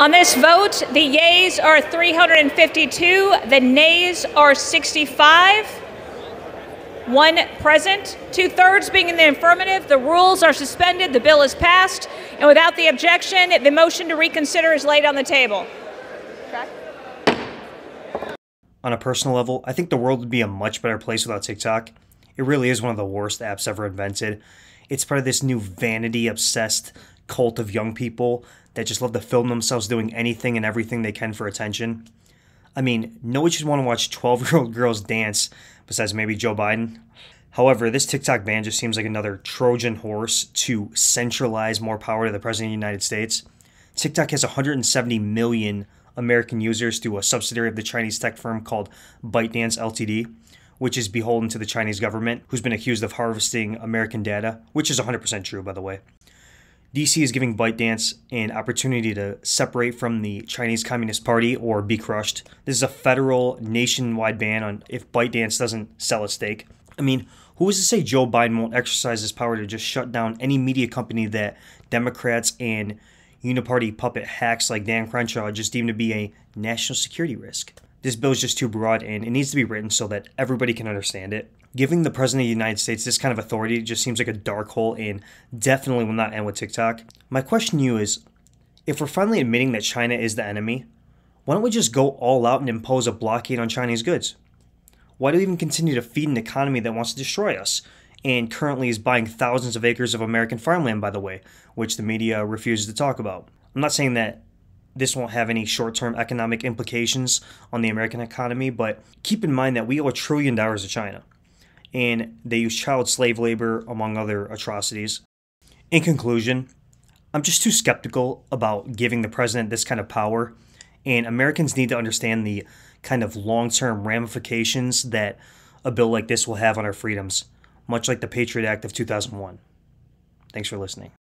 On this vote, the yeas are 352, the nays are 65. One present, 2/3 being in the affirmative. The rules are suspended, the bill is passed, and without the objection, the motion to reconsider is laid on the table. On a personal level, I think the world would be a much better place without TikTok. It really is one of the worst apps ever invented. It's part of this new vanity-obsessed cult of young people that just love to film themselves doing anything and everything they can for attention. I mean, no one should want to watch 12-year-old girls dance, besides maybe Joe Biden. However, this TikTok ban just seems like another Trojan horse to centralize more power to the President of the United States. TikTok has 170 million American users through a subsidiary of the Chinese tech firm called ByteDance Ltd., which is beholden to the Chinese government, who's been accused of harvesting American data, which is 100% true, by the way. DC is giving ByteDance an opportunity to separate from the Chinese Communist Party or be crushed. This is a federal nationwide ban on if ByteDance doesn't sell its stake. I mean, who is to say Joe Biden won't exercise his power to just shut down any media company that Democrats and uniparty puppet hacks like Dan Crenshaw just deem to be a national security risk? This bill is just too broad, and it needs to be written so that everybody can understand it. Giving the President of the United States this kind of authority just seems like a dark hole and definitely will not end with TikTok. My question to you is, if we're finally admitting that China is the enemy, why don't we just go all out and impose a blockade on Chinese goods? Why do we even continue to feed an economy that wants to destroy us, and currently is buying thousands of acres of American farmland, by the way, which the media refuses to talk about? I'm not saying that this won't have any short-term economic implications on the American economy, but keep in mind that we owe $1 trillion to China, and they use child slave labor, among other atrocities. In conclusion, I'm just too skeptical about giving the president this kind of power, and Americans need to understand the kind of long-term ramifications that a bill like this will have on our freedoms, much like the Patriot Act of 2001. Thanks for listening.